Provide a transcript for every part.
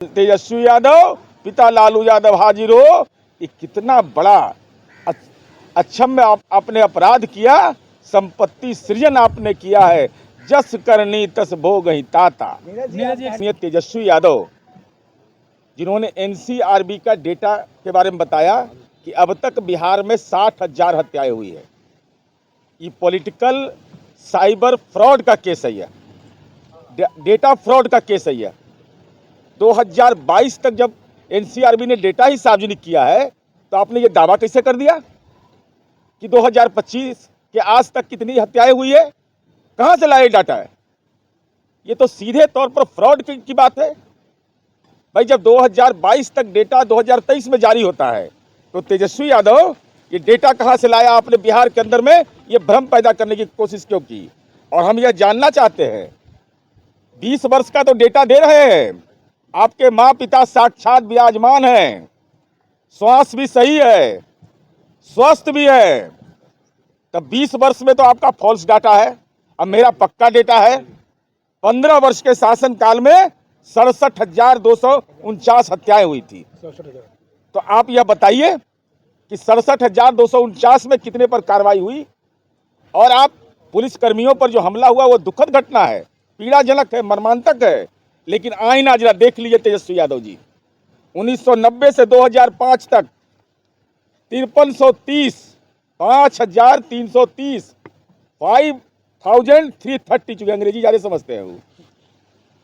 तेजस्वी यादव पिता लालू यादव हाजिर हो। ये कितना बड़ा अक्षम्य आपने अपराध किया, संपत्ति सृजन आपने किया है। जस करनी तस भोगहि ताता। तेजस्वी यादव जिन्होंने एनसीआरबी का डेटा के बारे में बताया कि अब तक बिहार में 60,000 हत्याएं हुई है। ये पॉलिटिकल साइबर फ्रॉड का केस है, डेटा फ्रॉड का केस है। 2022 तक जब एनसीआरबी ने डेटा ही सार्वजनिक किया है तो आपने ये दावा कैसे कर दिया कि 2025 के आज तक कितनी हत्याएं हुई है? कहां से लाए डाटा है? ये तो सीधे तौर पर फ्रॉड की बात है भाई। जब 2022 तक डेटा 2023 में जारी होता है तो तेजस्वी यादव ये डेटा कहां से लाया? आपने बिहार के अंदर में ये भ्रम पैदा करने की कोशिश क्यों की? और हम यह जानना चाहते हैं, 20 वर्ष का तो डेटा दे रहे हैं, आपके माँ पिता साक्षात विराजमान हैं, श्वास भी सही है, स्वस्थ भी है, तब 20 वर्ष में तो आपका फॉल्स डाटा है। अब मेरा पक्का डेटा है, 15 वर्ष के शासन काल में 67,249 हत्याएं हुई थी। तो आप यह बताइए कि 67,249 में कितने पर कार्रवाई हुई? और आप पुलिस कर्मियों पर जो हमला हुआ वो दुखद घटना है, पीड़ाजनक है, मर्मांतक है, लेकिन आईना जरा देख लीजिए तेजस्वी यादव जी। 1990 से 2005 तक 5330, 5330, 5330 चुके, अंग्रेजी ज्यादा समझते हैं वो।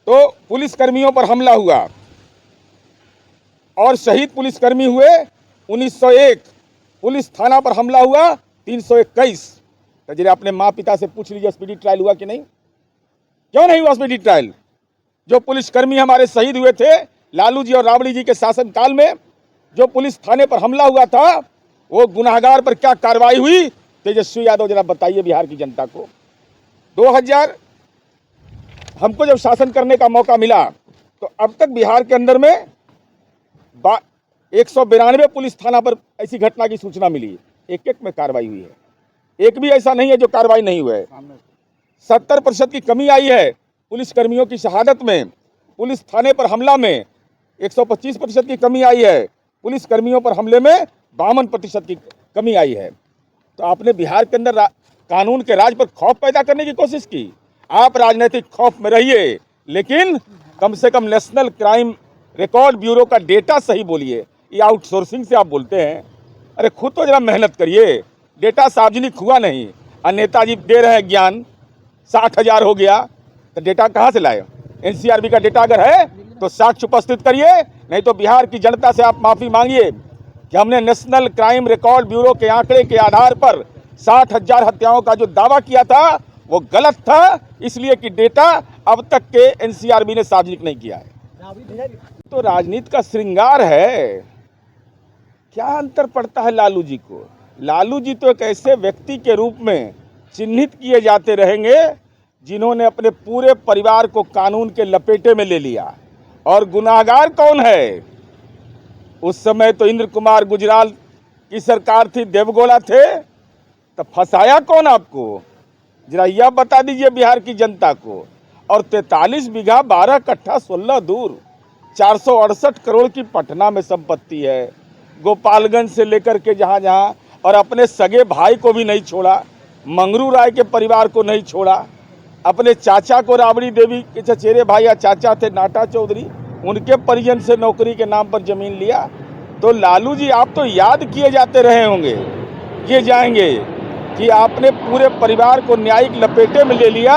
तो पुलिस कर्मियों पर हमला हुआ और शहीद पुलिसकर्मी हुए 1901। पुलिस थाना पर हमला हुआ 321। तो जरा अपने माँ पिता से पूछ लीजिए स्पीडी ट्रायल हुआ कि नहीं? क्यों नहीं हुआ स्पीडी ट्रायल? जो पुलिसकर्मी हमारे शहीद हुए थे लालू जी और राबड़ी जी के शासन काल में, जो पुलिस थाने पर हमला हुआ था, वो गुनाहगार पर क्या कार्रवाई हुई? तेजस्वी यादव जरा बताइए बिहार की जनता को। 2000 हमको जब शासन करने का मौका मिला तो अब तक बिहार के अंदर में 192 पुलिस थाना पर ऐसी घटना की सूचना मिली, एक में कार्रवाई हुई है। एक भी ऐसा नहीं है जो कार्रवाई नहीं हुआ है। 70% की कमी आई है पुलिस कर्मियों की शहादत में। पुलिस थाने पर हमला में 125% की कमी आई है, पुलिस कर्मियों पर हमले में 52% की कमी आई है। तो आपने बिहार के अंदर कानून के राज पर खौफ पैदा करने की कोशिश की। आप राजनीतिक खौफ में रहिए, लेकिन कम से कम नेशनल क्राइम रिकॉर्ड ब्यूरो का डेटा सही बोलिए। ये आउटसोर्सिंग से आप बोलते हैं, अरे खुद तो जरा मेहनत करिए। डेटा सार्वजनिक हुआ नहीं, और नेताजी दे रहे हैं ज्ञान, 60,000 हो गया, तो डेटा कहाँ से लाए? एनसीआरबी का डेटा अगर है तो साक्ष्य उपस्थित करिए, नहीं तो बिहार की जनता से आप माफी मांगिए कि हमने नेशनल क्राइम रिकॉर्ड ब्यूरो के आंकड़े के आधार पर 60,000 हत्याओं का जो दावा किया था वो गलत था, इसलिए कि डेटा अब तक के एनसीआरबी ने सार्वजनिक नहीं किया है। तो राजनीति का श्रृंगार है, क्या अंतर पड़ता है लालू जी को? लालू जी तो एक ऐसे व्यक्ति के रूप में चिन्हित किए जाते रहेंगे जिन्होंने अपने पूरे परिवार को कानून के लपेटे में ले लिया। और गुनाहगार कौन है? उस समय तो इंद्र कुमार गुजराल की सरकार थी, देवगौड़ा थे, तो फंसाया कौन आपको? जरा यह बता दीजिए बिहार की जनता को। और 43 बीघा 12 कट्ठा 16 दूर 468 करोड़ की पटना में संपत्ति है, गोपालगंज से लेकर के जहाँ जहाँ, और अपने सगे भाई को भी नहीं छोड़ा, मंगरू राय के परिवार को नहीं छोड़ा, अपने चाचा को, राबड़ी देवी के चचेरे भाई या चाचा थे नाटा चौधरी, उनके परिजन से नौकरी के नाम पर जमीन लिया। तो लालू जी आप तो याद किए जाते रहे होंगे, ये जाएंगे कि आपने पूरे परिवार को न्यायिक लपेटे में ले लिया।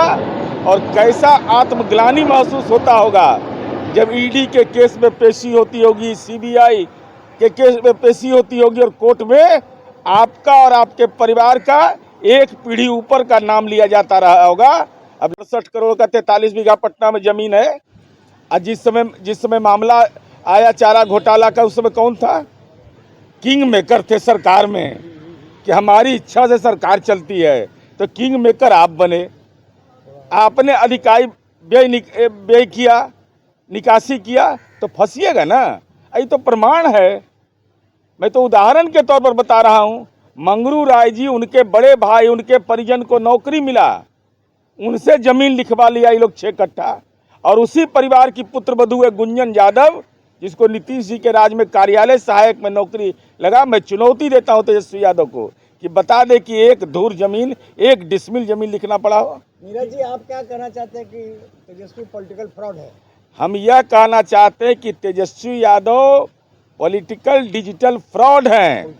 और कैसा आत्मग्लानि महसूस होता होगा जब ईडी के केस में पेशी होती होगी, सीबीआई के केस में पेशी होती होगी, और कोर्ट में आपका और आपके परिवार का एक पीढ़ी ऊपर का नाम लिया जाता रहा होगा। अब 68 करोड़ का 43 बीघा पटना में जमीन है। और जिस समय मामला आया चारा घोटाला का, उस समय कौन था? किंग मेकर थे सरकार में कि हमारी इच्छा से सरकार चलती है, तो किंग मेकर आप बने। आपने अधिकारी व्यय किया, निकासी किया, तो फंसिएगा ना। यही तो प्रमाण है। मैं तो उदाहरण के तौर पर बता रहा हूँ। मंगरू राय जी, उनके बड़े भाई, उनके परिजन को नौकरी मिला, उनसे जमीन लिखवा लिया ये लोग 6 कट्ठा। और उसी परिवार की पुत्र वधू है गुंजन यादव, जिसको नीतीश जी के राज में कार्यालय सहायक में नौकरी लगा, मैं चुनौती देता हूं तेजस्वी यादव को कि बता दे कि एक धूर जमीन, एक डिसमिल जमीन लिखना पड़ा हो। नीरज जी, आप क्या कहना चाहते हैं कि तेजस्वी पॉलिटिकल फ्रॉड है? हम यह कहना चाहते हैं कि Tejashwi Yadav political digital fraud हैं।